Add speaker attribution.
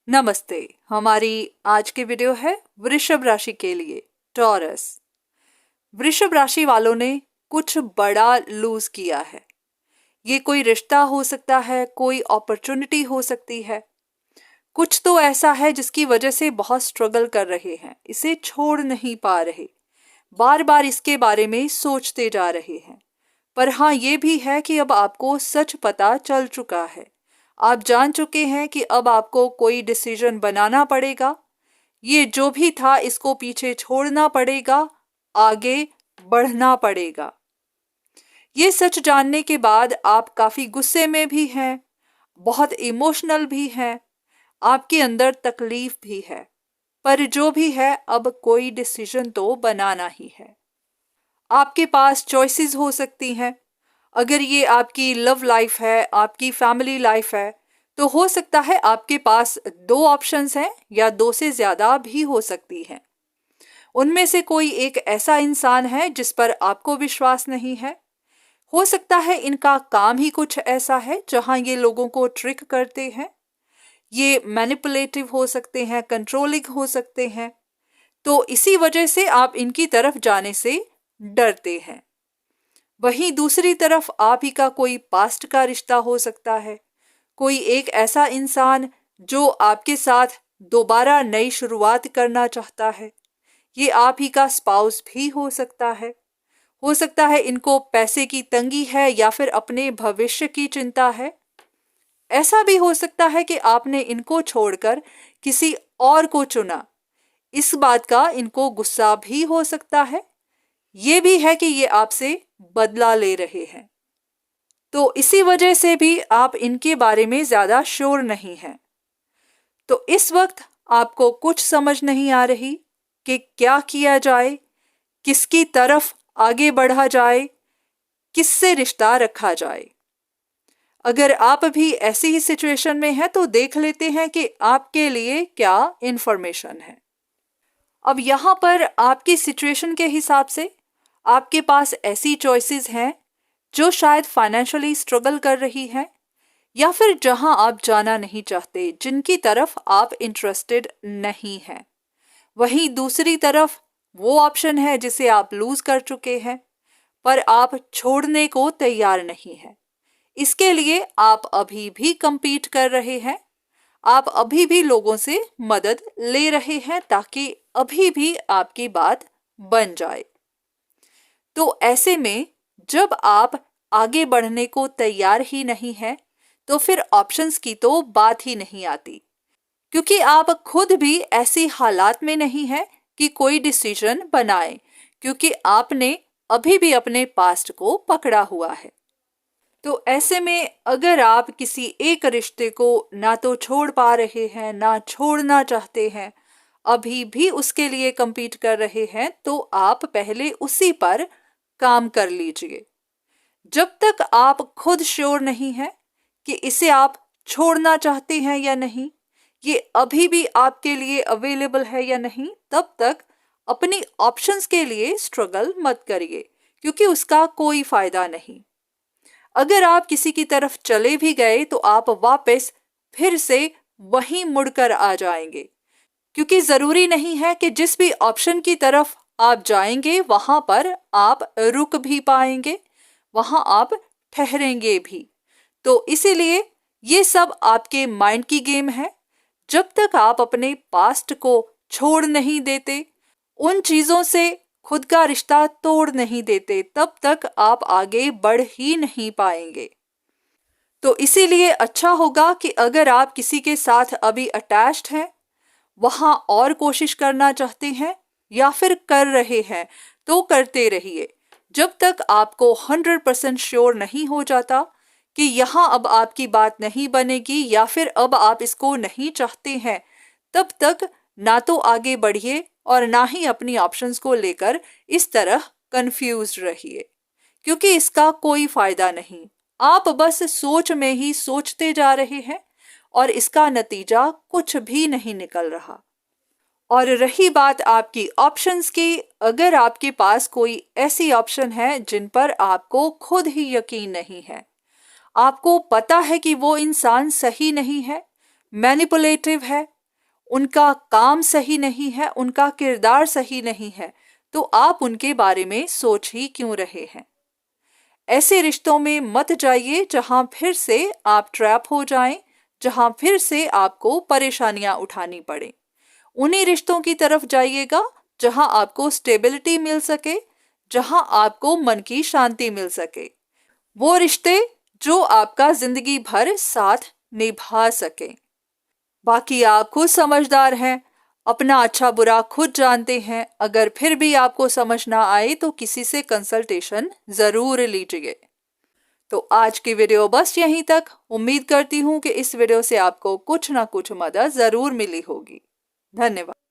Speaker 1: नमस्ते। हमारी आज की वीडियो है वृषभ राशि के लिए, टॉरस। वृषभ राशि वालों ने कुछ बड़ा लूज किया है। ये कोई रिश्ता हो सकता है, कोई अपॉर्चुनिटी हो सकती है, कुछ तो ऐसा है जिसकी वजह से बहुत स्ट्रगल कर रहे हैं, इसे छोड़ नहीं पा रहे, बार बार इसके बारे में सोचते जा रहे हैं। पर हाँ, ये भी है कि अब आपको सच पता चल चुका है। आप जान चुके हैं कि अब आपको कोई डिसीजन बनाना पड़ेगा। ये जो भी था इसको पीछे छोड़ना पड़ेगा, आगे बढ़ना पड़ेगा। ये सच जानने के बाद आप काफी गुस्से में भी हैं, बहुत इमोशनल भी हैं, आपके अंदर तकलीफ भी है। पर जो भी है, अब कोई डिसीजन तो बनाना ही है। आपके पास चॉइसेस हो सकती हैं। अगर ये आपकी लव लाइफ है, आपकी फैमिली लाइफ है, तो हो सकता है आपके पास दो ऑप्शंस हैं या दो से ज्यादा भी हो सकती हैं। उनमें से कोई एक ऐसा इंसान है जिस पर आपको विश्वास नहीं है। हो सकता है इनका काम ही कुछ ऐसा है जहां ये लोगों को ट्रिक करते हैं। ये मैनिपुलेटिव हो सकते हैं, कंट्रोलिंग हो सकते हैं। तो इसी वजह से आप इनकी तरफ जाने से डरते हैं। वहीं दूसरी तरफ आप ही का कोई पास्ट का रिश्ता हो सकता है, कोई एक ऐसा इंसान जो आपके साथ दोबारा नई शुरुआत करना चाहता है। ये आप ही का स्पाउस भी हो सकता है। हो सकता है इनको पैसे की तंगी है या फिर अपने भविष्य की चिंता है। ऐसा भी हो सकता है कि आपने इनको छोड़कर किसी और को चुना। इस बात का इनको गुस्सा भी हो सकता है। ये भी है कि ये आपसे बदला ले रहे हैं। तो इसी वजह से भी आप इनके बारे में ज्यादा श्योर नहीं हैं। तो इस वक्त आपको कुछ समझ नहीं आ रही कि क्या किया जाए, किसकी तरफ आगे बढ़ा जाए, किससे रिश्ता रखा जाए। अगर आप भी ऐसी ही सिचुएशन में हैं तो देख लेते हैं कि आपके लिए क्या इंफॉर्मेशन है। अब यहाँ पर आपकी सिचुएशन के हिसाब से आपके पास ऐसी चॉइसेस हैं जो शायद फाइनेंशियली स्ट्रगल कर रही हैं, या फिर जहां आप जाना नहीं चाहते, जिनकी तरफ आप इंटरेस्टेड नहीं हैं। वहीं दूसरी तरफ वो ऑप्शन है जिसे आप लूज कर चुके हैं, पर आप छोड़ने को तैयार नहीं हैं। इसके लिए आप अभी भी compete कर रहे हैं, आप अभी भी लोगों से मदद ले रहे हैं ताकि अभी भी आपकी बात बन जाए। तो ऐसे में जब आप आगे बढ़ने को तैयार ही नहीं है, तो फिर ऑप्शंस की तो बात ही नहीं आती, क्योंकि आप खुद भी ऐसी हालात में नहीं है कि कोई डिसीजन बनाए, क्योंकि आपने अभी भी अपने पास्ट को पकड़ा हुआ है। तो ऐसे में अगर आप किसी एक रिश्ते को ना तो छोड़ पा रहे हैं, ना छोड़ना चाहते हैं, अभी भी उसके लिए compete कर रहे हैं, तो आप पहले उसी पर काम कर लीजिए। जब तक आप खुद श्योर नहीं हैं कि इसे आप छोड़ना चाहते हैं या नहीं, ये अभी भी आपके लिए अवेलेबल है या नहीं, तब तक अपनी ऑप्शंस के लिए स्ट्रगल मत करिए, क्योंकि उसका कोई फायदा नहीं। अगर आप किसी की तरफ चले भी गए तो आप वापस फिर से वहीं मुड़कर आ जाएंगे, क्योंकि जरूरी नहीं है कि जिस भी ऑप्शन की तरफ आप जाएंगे वहां पर आप रुक भी पाएंगे, वहां आप ठहरेंगे भी। तो इसीलिए ये सब आपके माइंड की गेम है। जब तक आप अपने पास्ट को छोड़ नहीं देते, उन चीजों से खुद का रिश्ता तोड़ नहीं देते, तब तक आप आगे बढ़ ही नहीं पाएंगे। तो इसीलिए अच्छा होगा कि अगर आप किसी के साथ अभी अटैच्ड हैं, वहां और कोशिश करना चाहते हैं या फिर कर रहे हैं, तो करते रहिए जब तक आपको 100% श्योर नहीं हो जाता कि यहाँ अब आपकी बात नहीं बनेगी या फिर अब आप इसको नहीं चाहते हैं। तब तक ना तो आगे बढ़िए और ना ही अपनी ऑप्शंस को लेकर इस तरह कंफ्यूज रहिए, क्योंकि इसका कोई फायदा नहीं। आप बस सोच में ही सोचते जा रहे हैं और इसका नतीजा कुछ भी नहीं निकल रहा। और रही बात आपकी ऑप्शंस की, अगर आपके पास कोई ऐसी ऑप्शन है जिन पर आपको खुद ही यकीन नहीं है, आपको पता है कि वो इंसान सही नहीं है, मैनिपुलेटिव है, उनका काम सही नहीं है, उनका किरदार सही नहीं है, तो आप उनके बारे में सोच ही क्यों रहे हैं। ऐसे रिश्तों में मत जाइए जहां फिर से आप ट्रैप हो जाएं, जहां फिर से आपको परेशानियां उठानी पड़े। उन्हीं रिश्तों की तरफ जाइएगा जहां आपको स्टेबिलिटी मिल सके, जहां आपको मन की शांति मिल सके। वो रिश्ते जो आपका जिंदगी भर साथ निभा सके। बाकी आप खुद समझदार हैं, अपना अच्छा बुरा खुद जानते हैं। अगर फिर भी आपको समझ ना आए तो किसी से कंसल्टेशन जरूर लीजिए। तो आज की वीडियो बस यहीं तक। उम्मीद करती हूँ कि इस वीडियो से आपको कुछ ना कुछ मदद जरूर मिली होगी। धन्यवाद।